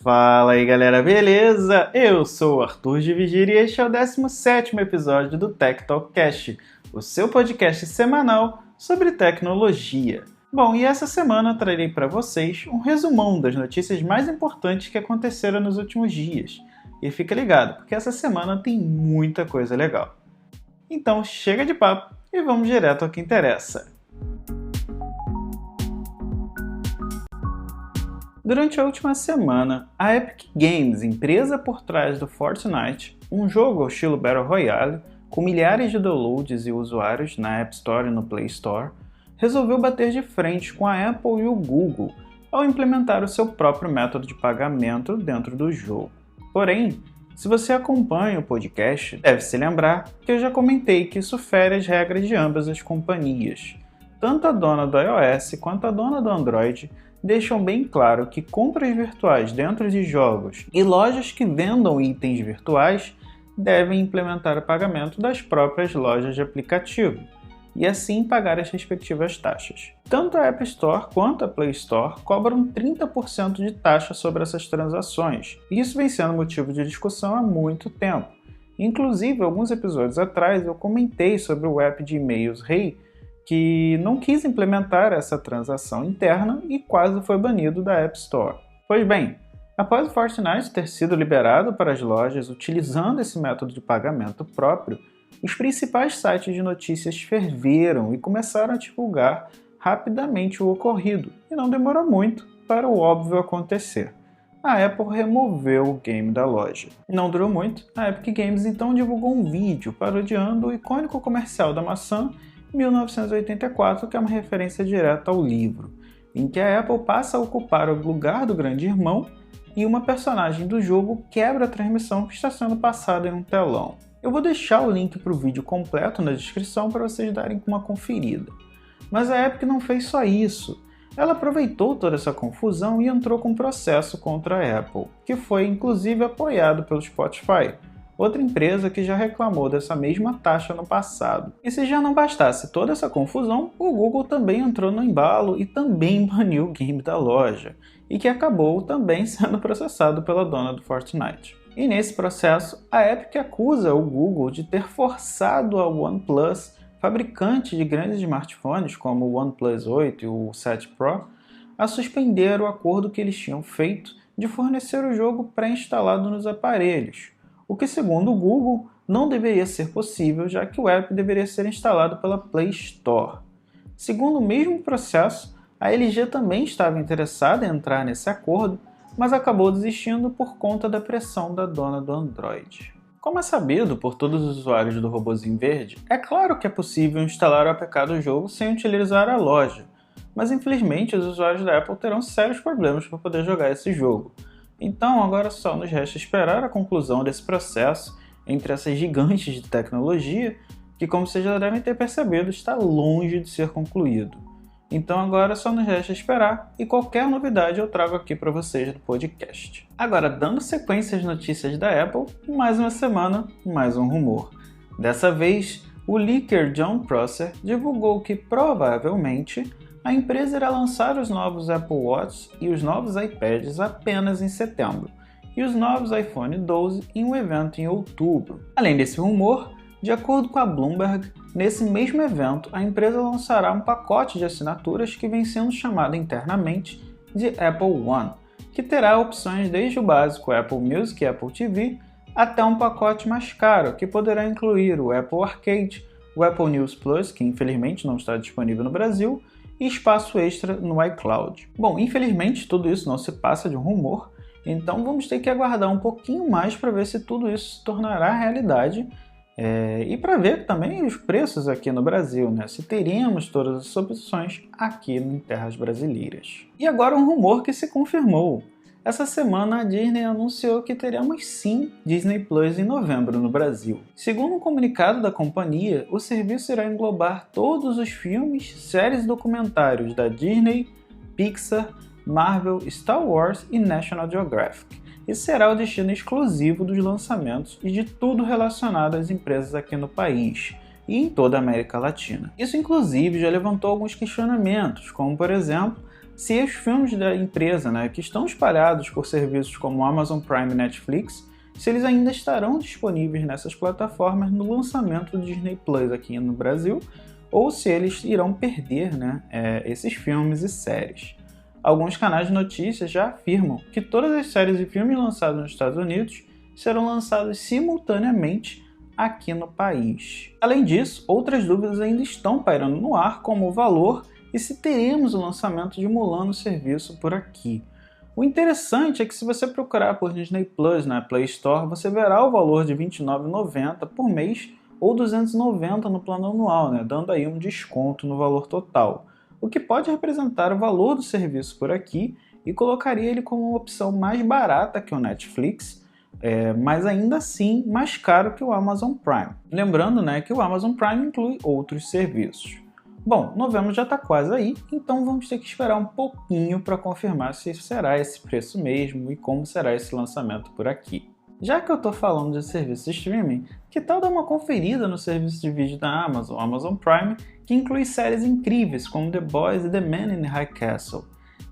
Fala aí galera, beleza? Eu sou o Arthur de Vigíria e este é o 17º episódio do Tech Talk Cast, o seu podcast semanal sobre tecnologia. Bom, e essa semana trarei para vocês um resumão das notícias mais importantes que aconteceram nos últimos dias. E fica ligado, porque essa semana tem muita coisa legal. Então chega de papo e vamos direto ao que interessa. Durante a última semana, a Epic Games, empresa por trás do Fortnite, um jogo ao estilo Battle Royale, com milhares de downloads e usuários na App Store e no Play Store, resolveu bater de frente com a Apple e o Google ao implementar o seu próprio método de pagamento dentro do jogo. Porém, se você acompanha o podcast, deve se lembrar que eu já comentei que isso fere as regras de ambas as companhias. Tanto a dona do iOS quanto a dona do Android deixam bem claro que compras virtuais dentro de jogos e lojas que vendam itens virtuais devem implementar o pagamento das próprias lojas de aplicativo e assim pagar as respectivas taxas. Tanto a App Store quanto a Play Store cobram 30% de taxa sobre essas transações, e isso vem sendo motivo de discussão há muito tempo. Inclusive, alguns episódios atrás eu comentei sobre o app de e-mails Hey, que não quis implementar essa transação interna e quase foi banido da App Store. Pois bem, após o Fortnite ter sido liberado para as lojas utilizando esse método de pagamento próprio, os principais sites de notícias ferveram e começaram a divulgar rapidamente o ocorrido, e não demorou muito para o óbvio acontecer. A Apple removeu o game da loja. Não durou muito, a Epic Games então divulgou um vídeo parodiando o icônico comercial da maçã 1984, que é uma referência direta ao livro, em que a Apple passa a ocupar o lugar do grande irmão e uma personagem do jogo quebra a transmissão que está sendo passada em um telão. Eu vou deixar o link para o vídeo completo na descrição para vocês darem uma conferida. Mas a Epic não fez só isso. Ela aproveitou toda essa confusão e entrou com um processo contra a Apple, que foi inclusive apoiado pelo Spotify, outra empresa que já reclamou dessa mesma taxa no passado. E se já não bastasse toda essa confusão, o Google também entrou no embalo e também baniu o game da loja, e que acabou também sendo processado pela dona do Fortnite. E nesse processo, a Epic acusa o Google de ter forçado a OnePlus, fabricante de grandes smartphones como o OnePlus 8 e o 7 Pro, a suspender o acordo que eles tinham feito de fornecer o jogo pré-instalado nos aparelhos, o que, segundo o Google, não deveria ser possível, já que o app deveria ser instalado pela Play Store. Segundo o mesmo processo, a LG também estava interessada em entrar nesse acordo, mas acabou desistindo por conta da pressão da dona do Android. Como é sabido por todos os usuários do Robozinho Verde, é claro que é possível instalar o APK do jogo sem utilizar a loja, mas infelizmente os usuários da Apple terão sérios problemas para poder jogar esse jogo. Então agora só nos resta esperar a conclusão desse processo entre essas gigantes de tecnologia, que, como vocês já devem ter percebido, está longe de ser concluído. Então agora só nos resta esperar, e qualquer novidade eu trago aqui para vocês no podcast. Agora, dando sequência às notícias da Apple, mais uma semana, mais um rumor. Dessa vez, o leaker Jon Prosser divulgou que provavelmente a empresa irá lançar os novos Apple Watch e os novos iPads apenas em setembro, e os novos iPhone 12 em um evento em outubro. Além desse rumor, de acordo com a Bloomberg, nesse mesmo evento a empresa lançará um pacote de assinaturas que vem sendo chamado internamente de Apple One, que terá opções desde o básico Apple Music e Apple TV até um pacote mais caro, que poderá incluir o Apple Arcade, o Apple News Plus, que infelizmente não está disponível no Brasil, e espaço extra no iCloud. Bom, infelizmente tudo isso não se passa de um rumor, então vamos ter que aguardar um pouquinho mais para ver se tudo isso se tornará realidade e para ver também os preços aqui no Brasil, né? Se teremos todas as opções aqui em terras brasileiras. E agora um rumor que se confirmou. Essa semana a Disney anunciou que teremos sim Disney Plus em novembro no Brasil. Segundo um comunicado da companhia, o serviço irá englobar todos os filmes, séries e documentários da Disney, Pixar, Marvel, Star Wars e National Geographic, e será o destino exclusivo dos lançamentos e de tudo relacionado às empresas aqui no país e em toda a América Latina. Isso inclusive já levantou alguns questionamentos, como por exemplo, se os filmes da empresa, né, que estão espalhados por serviços como Amazon Prime e Netflix, se eles ainda estarão disponíveis nessas plataformas no lançamento do Disney Plus aqui no Brasil, ou se eles irão perder, né, esses filmes e séries. Alguns canais de notícias já afirmam que todas as séries e filmes lançados nos Estados Unidos serão lançados simultaneamente aqui no país. Além disso, outras dúvidas ainda estão pairando no ar, como o valor e se teremos o lançamento de Mulan no serviço por aqui. O interessante é que se você procurar por Disney Plus na Play Store, você verá o valor de R$ 29,90 por mês ou R$ 290 no plano anual, né, dando aí um desconto no valor total, o que pode representar o valor do serviço por aqui e colocaria ele como uma opção mais barata que o Netflix, mas ainda assim mais caro que o Amazon Prime. Lembrando, né, que o Amazon Prime inclui outros serviços. Bom, novembro já está quase aí, então vamos ter que esperar um pouquinho para confirmar se será esse preço mesmo e como será esse lançamento por aqui. Já que eu estou falando de serviço de streaming, que tal dar uma conferida no serviço de vídeo da Amazon, Amazon Prime, que inclui séries incríveis como The Boys e The Man in High Castle.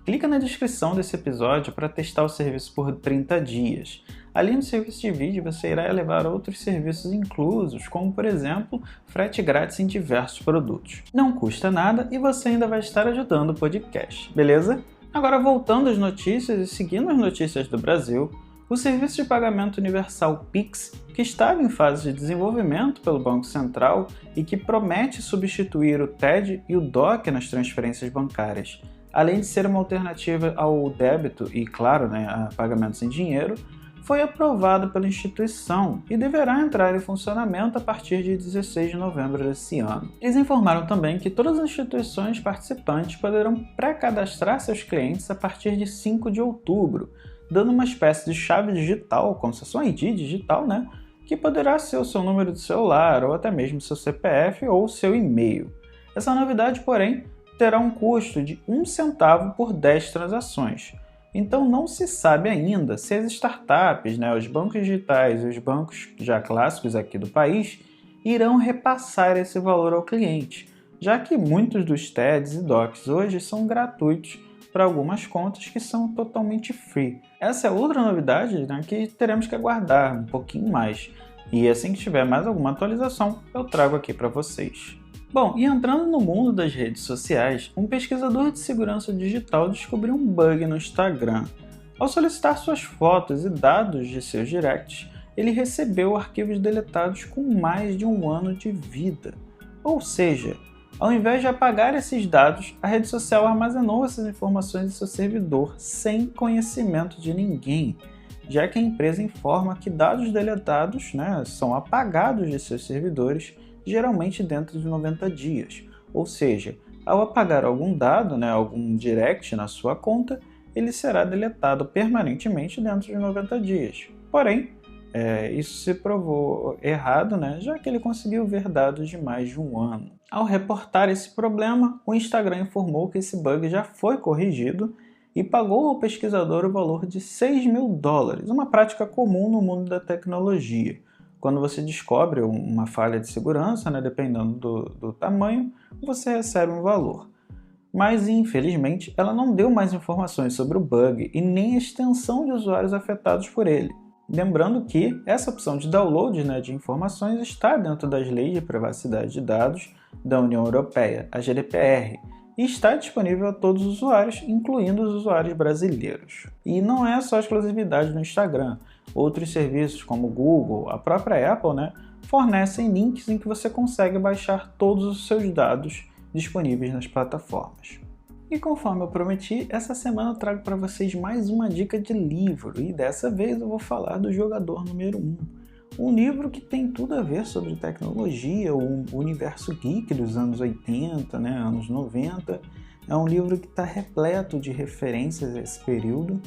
Clica na descrição desse episódio para testar o serviço por 30 dias. Além do serviço de vídeo, você irá levar outros serviços inclusos, como por exemplo, frete grátis em diversos produtos. Não custa nada e você ainda vai estar ajudando o podcast, beleza? Agora voltando às notícias e seguindo as notícias do Brasil, o serviço de pagamento universal Pix, que estava em fase de desenvolvimento pelo Banco Central e que promete substituir o TED e o DOC nas transferências bancárias, além de ser uma alternativa ao débito e, claro, né, a pagamentos em dinheiro, foi aprovado pela instituição e deverá entrar em funcionamento a partir de 16 de novembro desse ano. Eles informaram também que todas as instituições participantes poderão pré-cadastrar seus clientes a partir de 5 de outubro, dando uma espécie de chave digital, como se fosse um ID digital, né, que poderá ser o seu número de celular ou até mesmo seu CPF ou seu e-mail. Essa novidade, porém, terá um custo de 1 centavo por 10 transações. Então não se sabe ainda se as startups, né, os bancos digitais e os bancos já clássicos aqui do país irão repassar esse valor ao cliente, já que muitos dos TEDs e DOCs hoje são gratuitos para algumas contas que são totalmente free. Essa é outra novidade, né, que teremos que aguardar um pouquinho mais. E assim que tiver mais alguma atualização, eu trago aqui para vocês. Bom, e entrando no mundo das redes sociais, um pesquisador de segurança digital descobriu um bug no Instagram. Ao solicitar suas fotos e dados de seus directs, ele recebeu arquivos deletados com mais de 1 ano de vida. Ou seja, ao invés de apagar esses dados, a rede social armazenou essas informações em seu servidor sem conhecimento de ninguém, já que a empresa informa que dados deletados, né, são apagados de seus servidores geralmente dentro de 90 dias. Ou seja, ao apagar algum dado, né, algum direct na sua conta, ele será deletado permanentemente dentro de 90 dias. Porém, isso se provou errado, né, já que ele conseguiu ver dados de mais de 1 ano. Ao reportar esse problema, o Instagram informou que esse bug já foi corrigido e pagou ao pesquisador o valor de $6.000, uma prática comum no mundo da tecnologia. Quando você descobre uma falha de segurança, né, dependendo do tamanho, você recebe um valor. Mas, infelizmente, ela não deu mais informações sobre o bug e nem a extensão de usuários afetados por ele. Lembrando que essa opção de download, né, de informações está dentro das leis de privacidade de dados da União Europeia, a GDPR, e está disponível a todos os usuários, incluindo os usuários brasileiros. E não é só exclusividade do Instagram. Outros serviços como o Google, a própria Apple, né, fornecem links em que você consegue baixar todos os seus dados disponíveis nas plataformas. E conforme eu prometi, essa semana eu trago para vocês mais uma dica de livro, e dessa vez eu vou falar do Jogador Número 1. Um livro que tem tudo a ver sobre tecnologia, o universo geek dos anos 80, né, anos 90. É um livro que está repleto de referências a esse período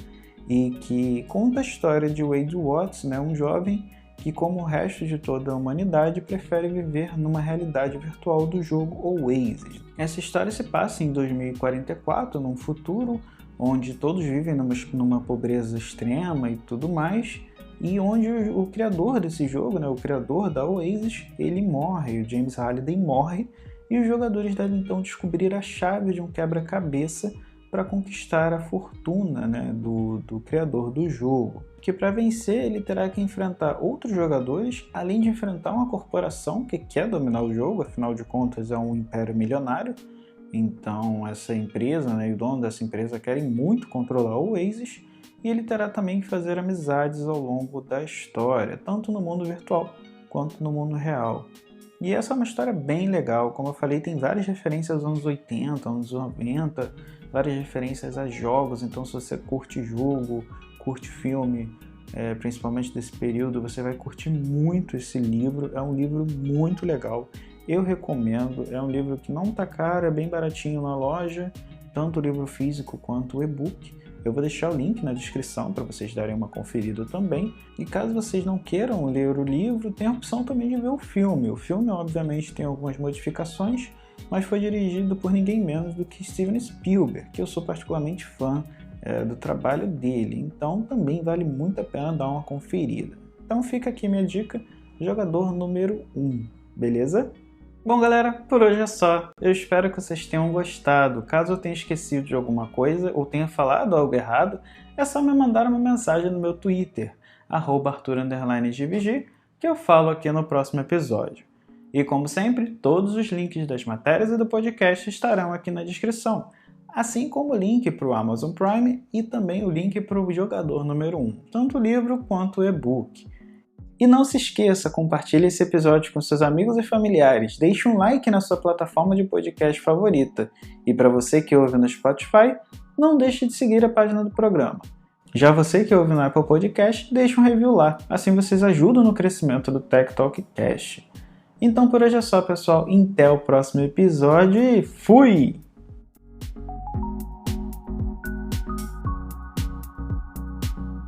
e que conta a história de Wade Watts, né, um jovem que, como o resto de toda a humanidade, prefere viver numa realidade virtual do jogo Oasis. Essa história se passa em 2044, num futuro onde todos vivem numa pobreza extrema e tudo mais, e onde o criador desse jogo, né, o criador da Oasis, ele morre, o James Halliday morre, e os jogadores devem então descobrir a chave de um quebra-cabeça para conquistar a fortuna, né, do criador do jogo. Que para vencer ele terá que enfrentar outros jogadores, além de enfrentar uma corporação que quer dominar o jogo, afinal de contas é um império milionário. Então essa empresa, né, e o dono dessa empresa querem muito controlar o Oasis, e ele terá também que fazer amizades ao longo da história, tanto no mundo virtual quanto no mundo real. E essa é uma história bem legal, como eu falei, tem várias referências aos anos 80, anos 90, várias referências a jogos, então se você curte jogo, curte filme, principalmente desse período, você vai curtir muito esse livro, é um livro muito legal. Eu recomendo, é um livro que não tá caro, é bem baratinho na loja, tanto o livro físico quanto o e-book. Eu vou deixar o link na descrição para vocês darem uma conferida também. E caso vocês não queiram ler o livro, tem a opção também de ver o filme. O filme, obviamente, tem algumas modificações, mas foi dirigido por ninguém menos do que Steven Spielberg, que eu sou particularmente fã do trabalho dele. Então também vale muito a pena dar uma conferida. Então fica aqui minha dica, jogador número 1, beleza? Bom galera, por hoje é só. Eu espero que vocês tenham gostado. Caso eu tenha esquecido de alguma coisa ou tenha falado algo errado, é só me mandar uma mensagem no meu Twitter, @Arthur_GVG, que eu falo aqui no próximo episódio. E como sempre, todos os links das matérias e do podcast estarão aqui na descrição, assim como o link para o Amazon Prime e também o link para o jogador número 1, tanto o livro quanto o e-book. E não se esqueça, compartilhe esse episódio com seus amigos e familiares, deixe um like na sua plataforma de podcast favorita. E para você que ouve no Spotify, não deixe de seguir a página do programa. Já você que ouve no Apple Podcast, deixe um review lá, assim vocês ajudam no crescimento do Tech Talk Cast. Então por hoje é só, pessoal, até o próximo episódio e fui!